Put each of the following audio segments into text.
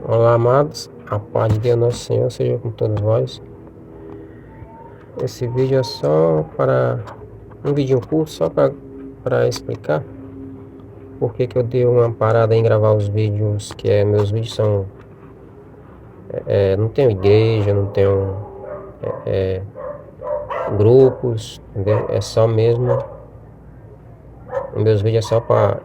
Olá, amados, a paz de Deus Nosso Senhor seja com todos vós. Esse vídeo é só para um vídeo curto, só para explicar por que eu dei uma parada em gravar os vídeos, meus vídeos são, não tenho igreja, não tenho grupos, entendeu? É só mesmo, meus vídeos é só para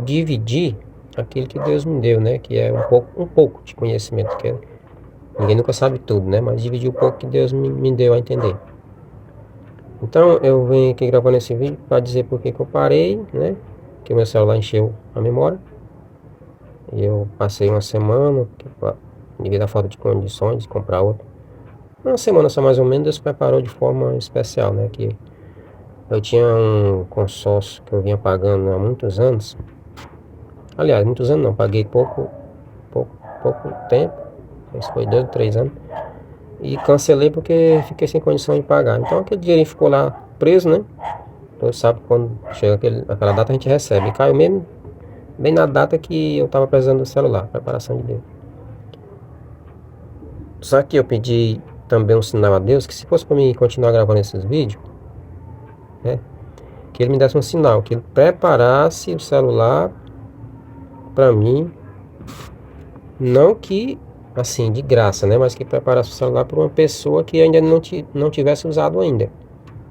dividir aquilo que Deus me deu, né? Que é um pouco de conhecimento, ninguém nunca sabe tudo, né? Mas dividir um pouco que Deus me deu a entender. Então eu venho aqui gravando esse vídeo para dizer por que eu parei, né? Que o meu celular encheu a memória. E eu passei uma semana, devido à falta de condições de comprar outro. Uma semana só mais ou menos, Deus preparou de forma especial, né? Que eu tinha um consórcio que eu vinha pagando há muitos anos. Aliás, muitos anos não, paguei pouco tempo. Isso foi 2 ou 3 anos. E cancelei porque fiquei sem condição de pagar. Então aquele dinheiro ficou lá preso, né? Então sabe quando chega aquela data a gente recebe. E caiu mesmo bem na data que eu tava precisando do celular, preparação de Deus. Só que eu pedi também um sinal a Deus que se fosse para mim continuar gravando esses vídeos, né? Que ele me desse um sinal, que ele preparasse o celular para mim, não que assim de graça, né? Mas que preparasse o celular para uma pessoa que ainda não tivesse usado ainda.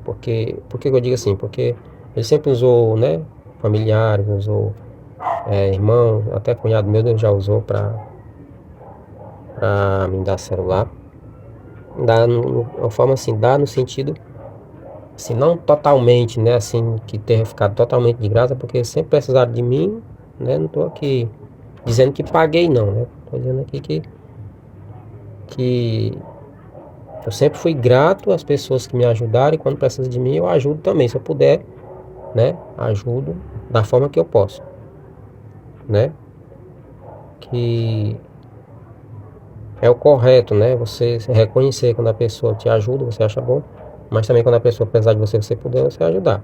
Por que eu digo assim? Porque ele sempre usou, né? Familiares, usou irmão, até cunhado meu Deus já usou para me dar celular. Dá uma forma assim, dá no sentido, assim, não totalmente, né? Assim, que tenha ficado totalmente de graça, porque sempre precisaram de mim, né? Não tô aqui dizendo que paguei, não, né? Tô dizendo aqui que eu sempre fui grato às pessoas que me ajudaram e quando precisa de mim eu ajudo também, se eu puder, né? Ajudo da forma que eu posso, né? Que é o correto, né? Você reconhecer quando a pessoa te ajuda, você acha bom, mas também quando a pessoa precisar de você, você puder, você ajudar.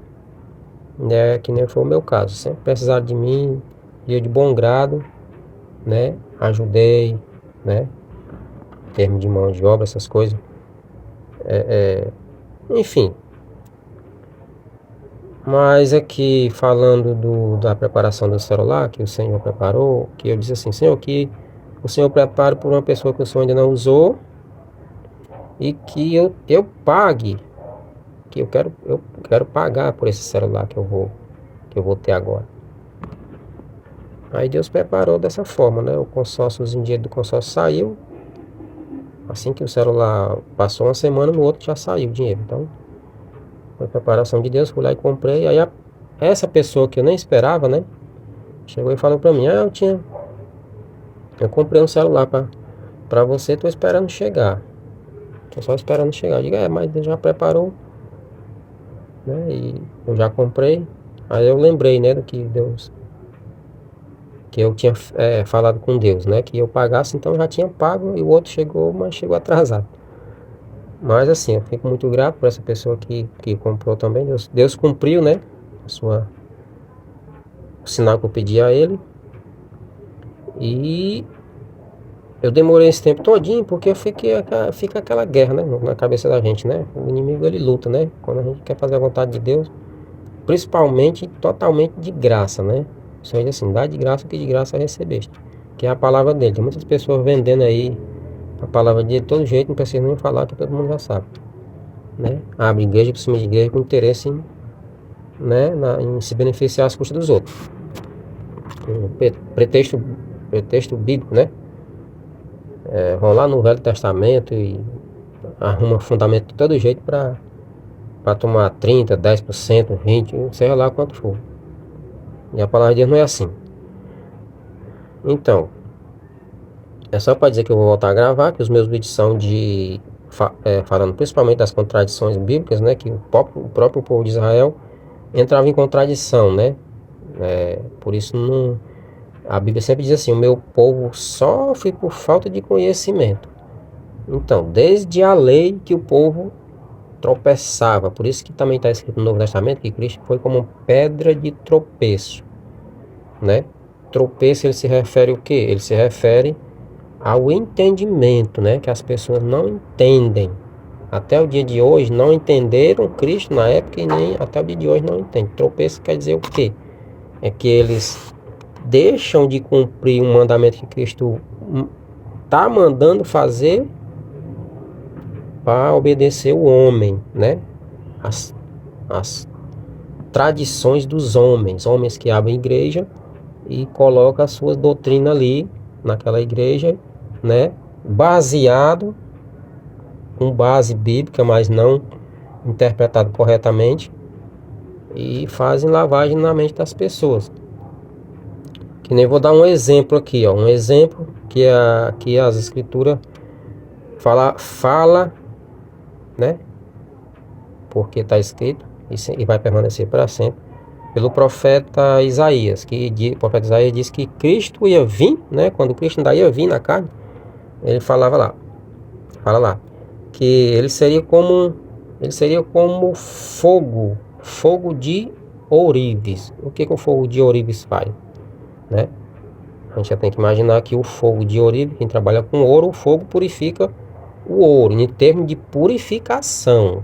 Né? Que nem foi o meu caso. Sempre precisaram de mim, e eu de bom grado, né? Ajudei, né? Em termos de mão de obra, essas coisas. Enfim. Mas aqui falando da preparação do celular, que o Senhor preparou, que eu disse assim, Senhor, que o Senhor prepara por uma pessoa que o Senhor ainda não usou e que eu pague, que eu quero pagar por esse celular que eu vou ter agora. Aí Deus preparou dessa forma, né? O consórciozinho, dinheiro do consórcio saiu. Assim que o celular passou uma semana, no outro já saiu o dinheiro. Então, foi preparação de Deus, fui lá e comprei. Aí essa pessoa que eu nem esperava, né? Chegou e falou pra mim, eu comprei um celular pra você, tô esperando chegar. Tô só esperando chegar. Eu digo, mas Deus já preparou, né? E eu já comprei. Aí eu lembrei, né, do que Deus, que eu tinha falado com Deus, né? Que eu pagasse, então eu já tinha pago e o outro chegou, mas chegou atrasado. Mas assim, eu fico muito grato por essa pessoa que comprou também. Deus cumpriu, né? O sinal que eu pedi a ele. E eu demorei esse tempo todinho porque fica aquela guerra, né? Na cabeça da gente, né? O inimigo ele luta, né? Quando a gente quer fazer a vontade de Deus, principalmente totalmente de graça, né? O Senhor diz assim, dá de graça o que de graça recebeste. Que é a palavra dele. Tem muitas pessoas vendendo aí a palavra dele de todo jeito, não precisa nem falar que todo mundo já sabe. Né? Abre igreja por cima de igreja com interesse em, né, em se beneficiar às custas dos outros. Pretexto bíblico, né? Vão lá no Velho Testamento e arruma fundamento de todo jeito para tomar 30, 10%, 20%, seja lá quanto for. E a palavra de Deus não é assim. Então, é só para dizer que eu vou voltar a gravar, que os meus vídeos são falando principalmente das contradições bíblicas, né? Que o próprio povo de Israel entrava em contradição, né? Por isso a Bíblia sempre diz assim, o meu povo sofre por falta de conhecimento. Então, desde a lei que o povo tropeçava, por isso que também está escrito no Novo Testamento que Cristo foi como pedra de tropeço, né? tropeço, ele se refere ao quê? Ele se refere ao entendimento, né? Que as pessoas não entendem. Até o dia de hoje não entenderam Cristo na época e nem até o dia de hoje não entendem. Tropeço quer dizer o quê? É que eles deixam de cumprir um mandamento que Cristo está mandando fazer para obedecer o homem, né? As tradições dos homens que abrem igreja e colocam a sua doutrina ali naquela igreja, né? Baseado com base bíblica, mas não interpretado corretamente, e fazem lavagem na mente das pessoas. Que nem vou dar um exemplo aqui, ó, um exemplo que as escrituras fala, né? Porque está escrito e vai permanecer para sempre pelo profeta Isaías, o profeta Isaías disse que Cristo ia vir, né? Quando Cristo ainda ia vir na carne, ele fala lá, que ele seria como fogo de ourives. O que o fogo de ourives faz, né? A gente já tem que imaginar que o fogo de ourives, quem trabalha com ouro, o fogo purifica o ouro, em termos de purificação,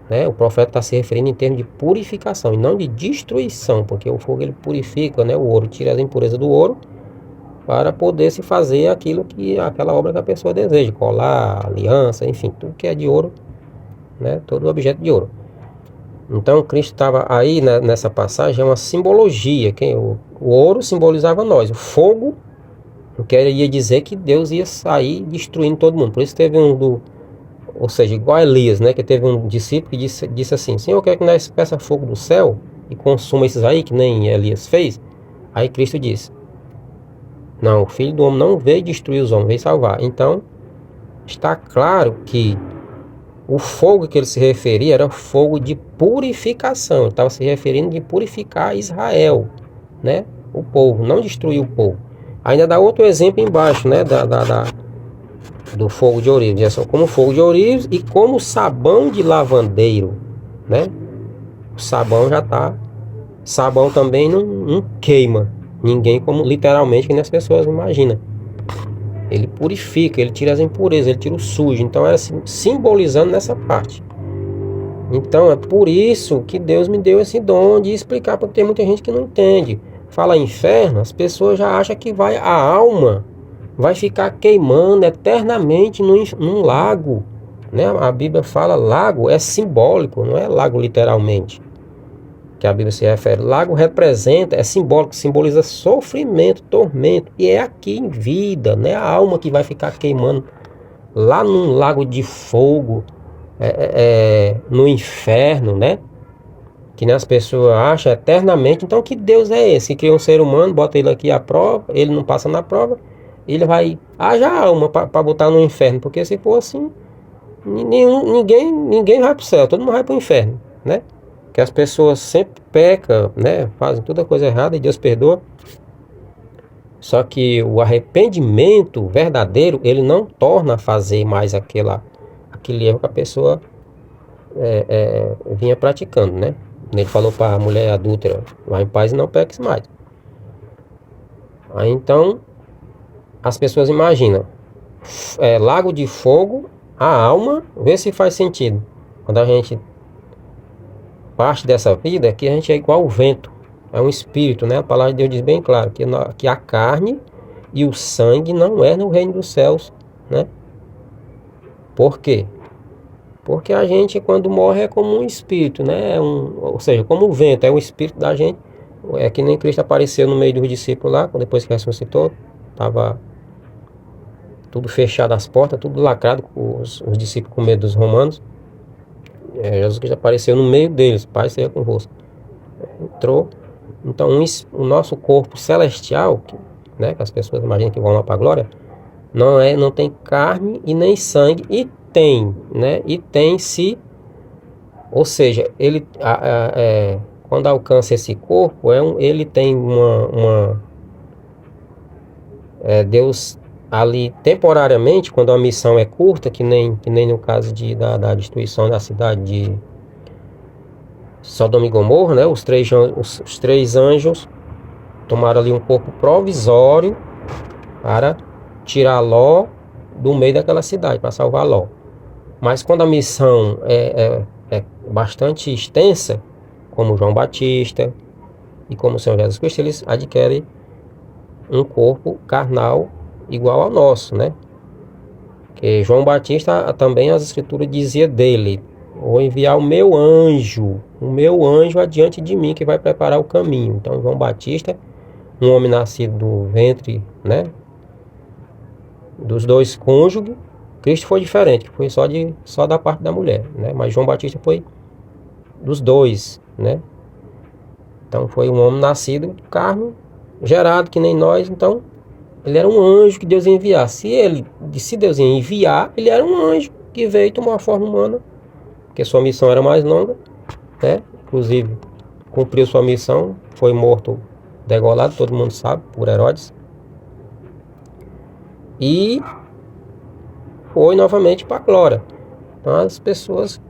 né? O profeta está se referindo em termos de purificação e não de destruição, porque o fogo ele purifica, né? O ouro, tira as impurezas do ouro para poder se fazer aquela obra que a pessoa deseja, colar, aliança, enfim, tudo que é de ouro, né? Todo objeto de ouro. Então Cristo estava aí, né, nessa passagem, é uma simbologia. O ouro simbolizava nós, o fogo queria dizer que Deus ia sair destruindo todo mundo. Por isso teve ou seja, igual a Elias, né, que teve um discípulo que disse assim: Senhor, eu quero que nós peça fogo do céu e consuma esses aí, que nem Elias fez. Aí Cristo disse: não, o Filho do Homem não veio destruir os homens, veio salvar. Então está claro que o fogo que ele se referia era fogo de purificação. Ele estava se referindo de purificar Israel, né? O povo, não destruir o povo. Ainda dá outro exemplo embaixo, né? Do fogo de ourives. É só como fogo de ourives e como sabão de lavandeiro, né? O sabão sabão também não queima ninguém, como literalmente que as pessoas imaginam. Ele purifica, ele tira as impurezas, ele tira o sujo. Então era simbolizando nessa parte. Então é por isso que Deus me deu esse dom de explicar, porque tem muita gente que não entende. Fala inferno, as pessoas já acham que a alma vai ficar queimando eternamente num lago, né? A Bíblia fala lago, é simbólico, não é lago literalmente que a Bíblia se refere. Lago representa, é simbólico, simboliza sofrimento, tormento, e é aqui em vida, né? A alma que vai ficar queimando lá num lago de fogo, no inferno, né? Que nem as pessoas acham eternamente. Então que Deus é esse? Que criou um ser humano, bota ele aqui à prova, ele não passa na prova, ele vai haja alma para botar no inferno, porque se for assim, ninguém vai para o céu, todo mundo vai para o inferno, né? Que as pessoas sempre pecam, né? Fazem toda coisa errada e Deus perdoa. Só que o arrependimento verdadeiro, ele não torna a fazer mais aquele erro que a pessoa vinha praticando, né? Ele falou para a mulher adúltera: vai em paz e não peques mais. Aí então as pessoas imaginam lago de fogo, a alma, vê se faz sentido. Quando a gente parte dessa vida, que a gente é igual ao vento, é um espírito, né? A palavra de Deus diz bem claro que a carne e o sangue não é no reino dos céus, né? Por quê? Porque a gente, quando morre, é como um espírito, né? Ou seja, como o vento, é o espírito da gente. É que nem Cristo apareceu no meio dos discípulos lá, depois que ressuscitou, estava tudo fechado as portas, tudo lacrado, os discípulos com medo dos romanos. Jesus Cristo apareceu no meio deles: Pai seja convosco. Entrou. Então o nosso corpo celestial, né, que as pessoas imaginam que vão lá para a glória, não tem carne e nem sangue, e tem, né? E tem-se, ou seja, ele quando alcança esse corpo, ele tem Deus ali temporariamente, quando a missão é curta, que nem no caso da destruição da cidade de Sodoma e Gomorra, né? Os três anjos tomaram ali um corpo provisório para tirar Ló do meio daquela cidade, para salvar Ló. Mas quando a missão é bastante extensa, como João Batista e como o Senhor Jesus Cristo, eles adquirem um corpo carnal igual ao nosso, né? Que João Batista também as escrituras dizia dele: vou enviar o meu anjo adiante de mim que vai preparar o caminho. Então João Batista, um homem nascido do ventre, né, dos dois cônjuges. Cristo foi diferente, foi só da parte da mulher, né? Mas João Batista foi dos dois, né? Então foi um homem nascido de carne, gerado que nem nós. Então ele era um anjo que Deus ia enviar. Se Deus ia enviar, ele era um anjo que veio tomar uma forma humana, porque sua missão era mais longa, né? Inclusive cumpriu sua missão, foi morto, degolado, todo mundo sabe, por Herodes. E foi novamente para a glória. Então as pessoas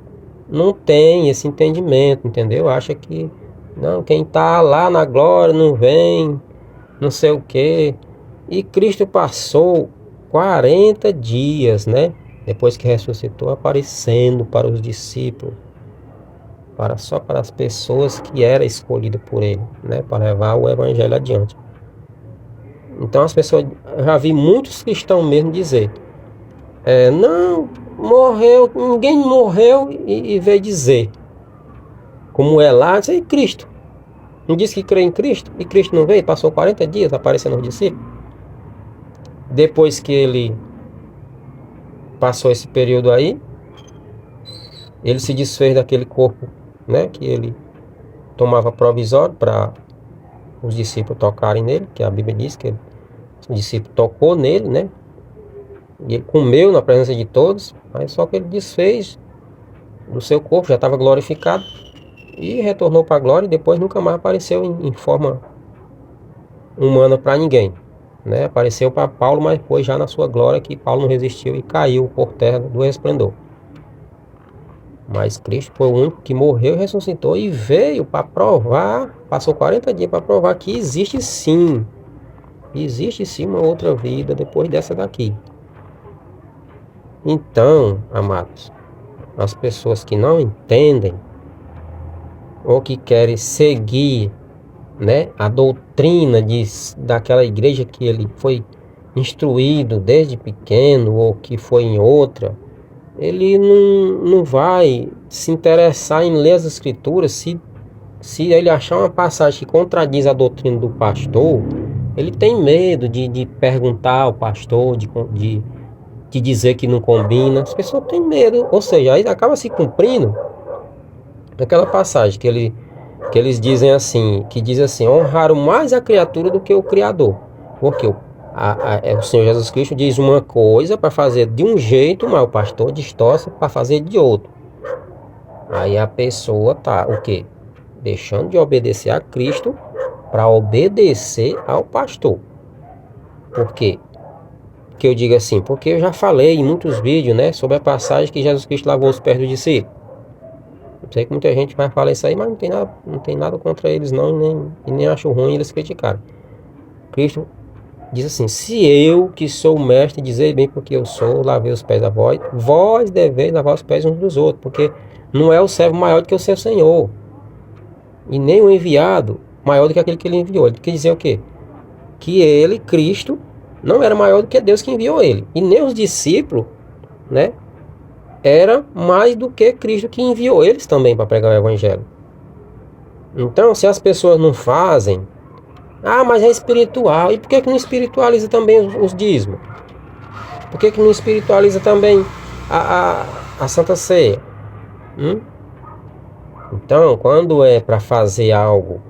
não têm esse entendimento, entendeu? Acha que não, quem está lá na glória não vem, não sei o quê. E Cristo passou 40 dias, né? Depois que ressuscitou, aparecendo para os discípulos, só para as pessoas que eram escolhidas por ele, né? Para levar o evangelho adiante. Então as pessoas, eu já vi muitos cristãos mesmo dizer: não, morreu, ninguém morreu, e veio dizer, como é lá, diz aí, Cristo. Não disse que crê em Cristo? E Cristo não veio, passou 40 dias aparecendo aos discípulos. Depois que ele passou esse período aí, ele se desfez daquele corpo, né, que ele tomava provisório para os discípulos tocarem nele, que a Bíblia diz que o discípulo tocou nele, né? E ele comeu na presença de todos, mas só que ele desfez do seu corpo, já estava glorificado, e retornou para a glória, e depois nunca mais apareceu em forma humana para ninguém, né? Apareceu para Paulo, mas foi já na sua glória, que Paulo não resistiu e caiu por terra do resplendor. Mas Cristo foi o único que morreu e ressuscitou e veio para provar, passou 40 dias para provar que existe sim uma outra vida depois dessa daqui. Então, amados, as pessoas que não entendem ou que querem seguir, né, a doutrina daquela igreja que ele foi instruído desde pequeno, ou que foi em outra, ele não vai se interessar em ler as escrituras. Se ele achar uma passagem que contradiz a doutrina do pastor, ele tem medo de perguntar ao pastor, de dizer que não combina. As pessoas têm medo, ou seja, aí acaba se cumprindo aquela passagem que eles dizem assim, que diz assim: honraram mais a criatura do que o Criador. Porque o Senhor Jesus Cristo diz uma coisa para fazer de um jeito, mas o pastor distorce para fazer de outro. Aí a pessoa tá o quê? Deixando de obedecer a Cristo para obedecer ao pastor. Por quê? Que eu digo assim, porque eu já falei em muitos vídeos, né, sobre a passagem que Jesus Cristo lavou os pés do discípulo. Eu sei que muita gente vai falar isso aí, mas não tem nada contra eles não, e nem acho ruim eles criticarem. Cristo diz assim: se eu, que sou o mestre, dizer bem porque eu sou, lavei os pés a vós deveis lavar os pés uns dos outros, porque não é o servo maior do que o seu Senhor, e nem o enviado maior do que aquele que ele enviou. Ele quer dizer o quê? Que ele, Cristo, não era maior do que Deus que enviou ele, e nem os discípulos, né, era mais do que Cristo que enviou eles também para pregar o evangelho. Então, se as pessoas não fazem, mas é espiritual, e por que não espiritualiza também os dízimos? Por que não espiritualiza também a Santa Ceia? Então, quando é para fazer algo,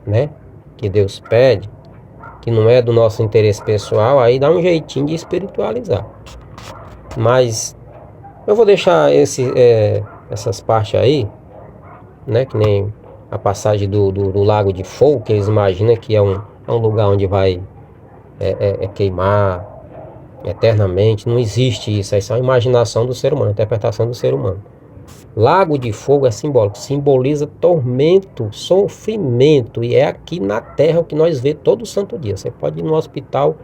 né, que Deus pede, que não é do nosso interesse pessoal, aí dá um jeitinho de espiritualizar. Mas eu vou deixar essas partes aí, né, que nem a passagem do Lago de Fogo, que eles imaginam que é um lugar onde vai queimar eternamente. Não existe isso, é só a imaginação do ser humano, a interpretação do ser humano. Lago de fogo é simbólico, simboliza tormento, sofrimento, e é aqui na terra o que nós vê todo santo dia. Você pode ir no hospital,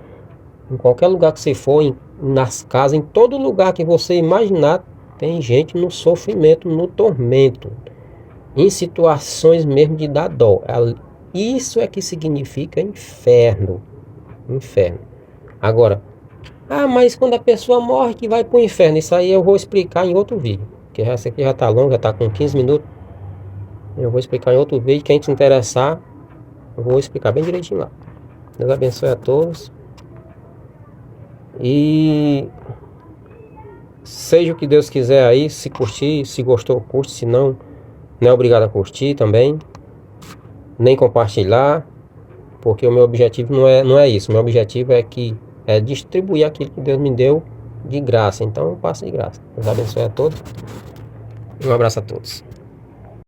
em qualquer lugar que você for, nas casas, em todo lugar que você imaginar, tem gente no sofrimento, no tormento, em situações mesmo de dar dó. Isso é que significa inferno. Inferno. Agora, mas quando a pessoa morre que vai para o inferno, isso aí eu vou explicar em outro vídeo. Porque essa aqui já está longa, já está com 15 minutos. Eu vou explicar em outro vídeo. Quem se interessar, eu vou explicar bem direitinho lá. Deus abençoe a todos. E seja o que Deus quiser aí. Se curtir, se gostou, curte. Se não, não é obrigado a curtir também. Nem compartilhar. Porque o meu objetivo não é isso. O meu objetivo é distribuir aquilo que Deus me deu de graça. Então eu passo de graça. Deus abençoe a todos. E um abraço a todos.